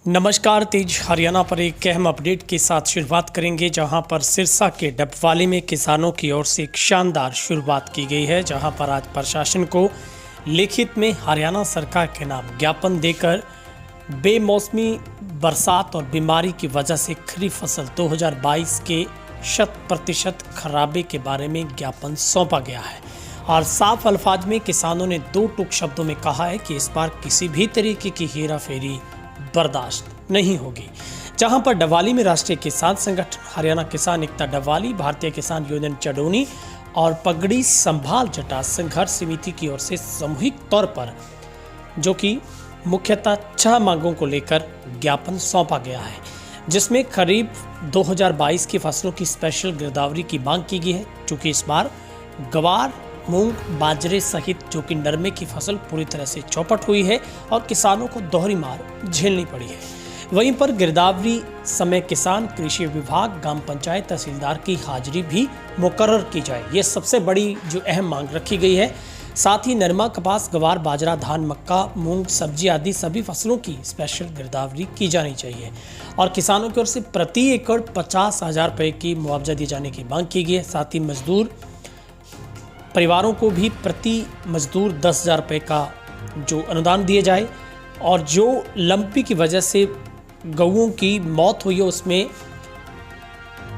नमस्कार। तेज हरियाणा पर एक अहम अपडेट के साथ शुरुआत करेंगे, जहां पर सिरसा के डबवाली में किसानों की ओर से एक शानदार शुरुआत की गई है, जहां पर आज प्रशासन को लिखित में हरियाणा सरकार के नाम ज्ञापन देकर बेमौसमी बरसात और बीमारी की वजह से खरीफ फसल 2022 के 100% खराबे के बारे में ज्ञापन सौंपा गया है। और साफ अल्फाज में किसानों ने दो टूक शब्दों में कहा है कि इस बार किसी भी तरीके की हेराफेरी बर्दाश्त नहीं होगी। जहां पर डबवाली में राष्ट्रीय किसान संगठन, हरियाणा किसान एकता डबवाली, भारतीय किसान यूनियन चडोनी और पगड़ी संभाल जटा संघर्ष समिति की ओर से सामूहिक तौर पर, जो कि मुख्यतः 6 मांगों को लेकर ज्ञापन सौंपा गया है, जिसमें खरीफ 2022 की फसलों की स्पेशल गिरदावरी की मांग की गई है, चूंकि इस बार गवार, मूंग, बाजरे सहित जो कि नरमे की फसल पूरी तरह से चौपट हुई है और किसानों को दोहरी मार झेलनी पड़ी है। वहीं पर गिरदावरी समय किसान, कृषि विभाग, ग्राम पंचायत, तहसीलदार की हाजिरी भी मुकर्रर की जाए, ये सबसे बड़ी जो अहम मांग रखी गई है। साथ ही नरमा, कपास, गवार, बाजरा, धान, मक्का, मूंग, सब्जी आदि सभी फसलों की स्पेशल गिरदावरी की जानी चाहिए और किसानों की ओर से प्रति एकड़ 50,000 रुपये की मुआवजा दिए जाने की मांग की गई है। साथ ही मजदूर परिवारों को भी प्रति मजदूर 10,000 रुपये का जो अनुदान दिए जाए और जो लंपी की वजह से गऊओं की मौत हुई है उसमें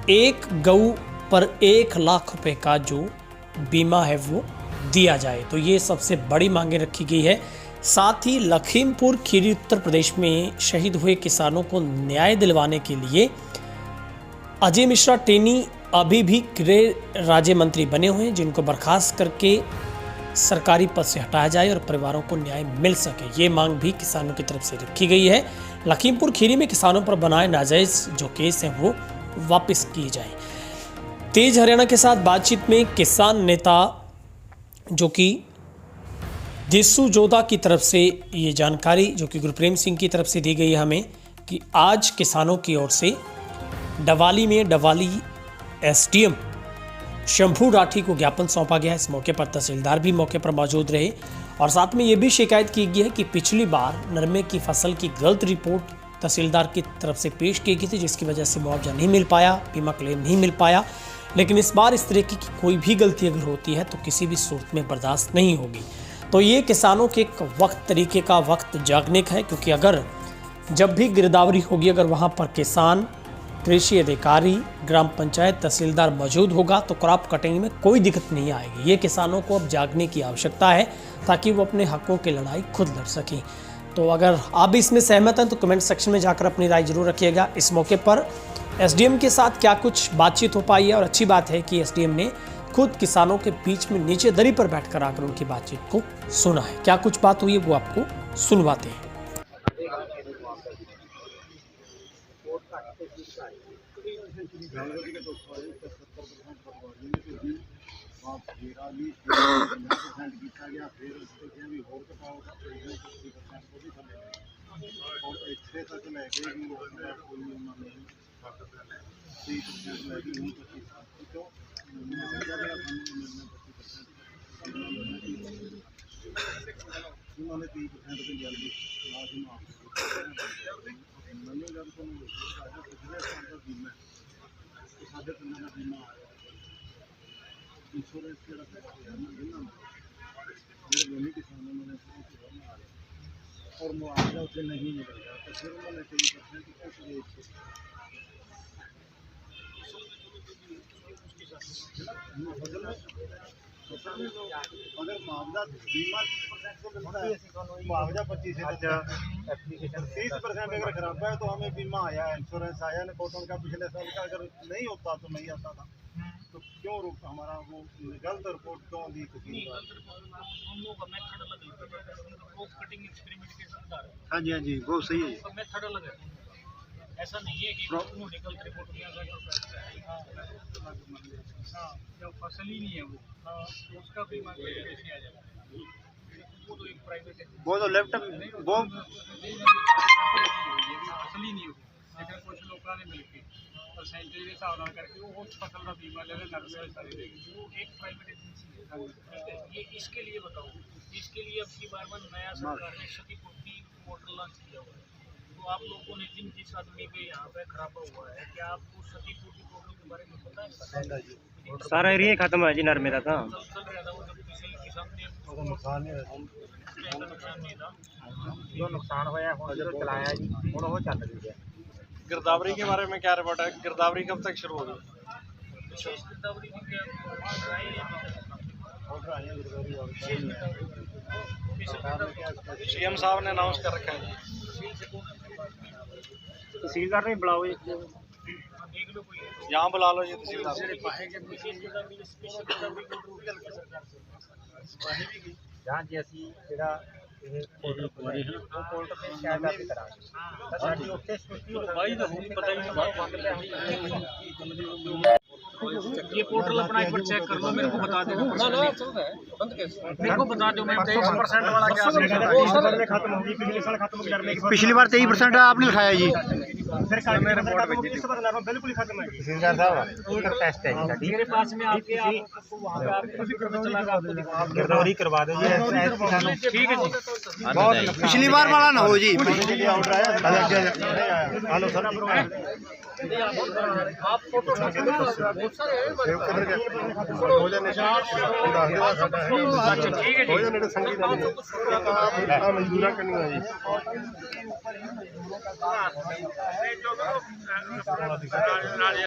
एक गऊ पर 1 लाख रुपए का जो बीमा है वो दिया जाए। तो ये सबसे बड़ी मांगे रखी गई है। साथ ही लखीमपुर खीरी उत्तर प्रदेश में शहीद हुए किसानों को न्याय दिलवाने के लिए अजय मिश्रा टेनी अभी भी गृह राज्य मंत्री बने हुए हैं, जिनको बर्खास्त करके सरकारी पद से हटाया जाए और परिवारों को न्याय मिल सके, ये मांग भी किसानों की तरफ से रखी गई है। लखीमपुर खीरी में किसानों पर बनाए नाजायज जो केस हैं वो वापस किए जाएं। तेज हरियाणा के साथ बातचीत में किसान नेता जो कि देसू जोधा की तरफ से ये जानकारी जो कि गुरप्रेम सिंह की तरफ से दी गई है हमें, कि आज किसानों की ओर से डबवाली में डबवाली एसडीएम शंभू राठी को ज्ञापन सौंपा गया है। इस मौके पर तहसीलदार भी मौके पर मौजूद रहे और साथ में ये भी शिकायत की गई है कि पिछली बार नरमे की फसल की गलत रिपोर्ट तहसीलदार की तरफ से पेश की गई थी, जिसकी वजह से मुआवजा नहीं मिल पाया, बीमा क्लेम नहीं मिल पाया। लेकिन इस बार इस तरीके की कोई भी गलती अगर होती है तो किसी भी सूरत में बर्दाश्त नहीं होगी। तो ये किसानों के एक तरीके का वक्त जागने का है, क्योंकि अगर जब भी गिरदावरी होगी, अगर वहाँ पर किसान, कृषि अधिकारी, ग्राम पंचायत, तहसीलदार मौजूद होगा तो क्रॉप कटिंग में कोई दिक्कत नहीं आएगी। ये किसानों को अब जागने की आवश्यकता है ताकि वो अपने हकों की लड़ाई खुद लड़ सकें। तो अगर आप भी इसमें सहमत हैं तो कमेंट सेक्शन में जाकर अपनी राय जरूर रखिएगा। इस मौके पर एसडीएम के साथ क्या कुछ बातचीत हो पाई है, और अच्छी बात है कि एसडीएम ने खुद किसानों के बीच में नीचे दरी पर बैठकर आकर उनकी बातचीत को सुना है। क्या कुछ बात हुई है वो आपको सुनवाते हैं। और मुआवजा उसे नहीं मिलेगा तो फिर उन्होंने 23% कैसे रेट किया। अगर मुआवजा बीमा 30% से मिलता है, मुआवजा 25 है, 30% अगर खराब है तो हमें बीमा आया, इंश्योरेंस आया ना, कॉटन का पिछले साल का अगर नहीं होता तो नहीं आता था, तो क्यों रोक हमारा वो गलत रिपोर्ट क्यों दी किसी। हाँ जी, हाँ जी, वो सही है। मेथड अलग है, ऐसा नहीं है कि निकल रिपोर्ट जब फसल ही नहीं है वो, तो उसका बीमा कैसे आ जाएगा। वो तो एक प्राइवेट है, वो तो लेफ्ट वो फसल ही नहीं होगी, लेकिन कुछ लोगों ने मिलकर परसेंटेज के हिसाब से करके वो उस फसल का बीमा ले लेना, वो एक प्राइवेट एजेंसी है। ये इसके लिए बताओ, इसके लिए अब की बार नया सरकार ने क्षतिपूर्ति पोर्टल लॉन्च किया हुआ है, तो आप लोगों ने जिन जिस आदमी के यहाँ पे खराबा हुआ है, क्या आपको क्षतिपूर्ति प्रॉब्लम के बारे में पता है? सारा एरिया खत्म है जी नरमे का था। चल रहा था वो जब किसान ने ਉਹਦਾ ਨੁਕਸਾਨ ਨਹੀਂ ਹੋਇਆ नुकसान नहीं था। जो नुकसान होया हुण जो चलाया जी हुण वो चल रही है। गिरदावरी के बारे में क्या रिपोर्ट है? गिरदावरी कब तक शुरू होगी? विशेष गिरदावरी की क्या ऑर्डर आई है? ऑर्डर आए हैं गिरदावरी और सरकार ने क्या सीएम साहब ने अनाउंस कर रखा है। तहसीलदार ने बुलाओ जी। देख लो कोई यहाँ बुला लो जी तहसीलदार। विशेष गिरदावरी स्पेशल गिरदावरी को अप्रूव कर सरकार से जहाँ जी असी ਜਿਹੜਾ ਇਹ ਕੋਲ ਕੋਲ ਉਹ ਕੋਲ ਤੇ ਸ਼ਿਕਾਇਤ ਦਰਜ ਕਰਾਂਗੇ ਤਾਂ ਸਾਡੀ ਉੱਥੇ ਸਥਿਤੀ ਹੋ भाई तो पता ही ये पोर्टल अपना एक बार चेक कर लो, मेरे को बता दो। ना ना चल रहा है, बंद कैसे? मेरे को बता दो। मैं 23% वाला क्या ने खत्म होगी पिछले साल खत्म हो गया। पिछली बार 23% आपने लिखाया जी। फिर कल में रिपोर्ट भेजी थी। इस बार नरम बिल्कुल ही खत्म है जी। तहसीलदार साहब उनका टेस्ट है जी साडी। मेरे पास में आपके आपको वहाँ पे आपको गिरदावरी करवा दो जी। ठीक है जी। बहुत पिछली बार वाला ना हो जी। ऑर्डर आया हेलो सर आप फोटो बहुत सारे ਹੋ ਜਾਣੇ अच्छा ठीक है ਹੋ ਜਾਣੇ ਸੰਗੀਤ ਆ ਮਜ਼ਦੂਰਾਂ ਕਰਨੀਆਂ ਜੀ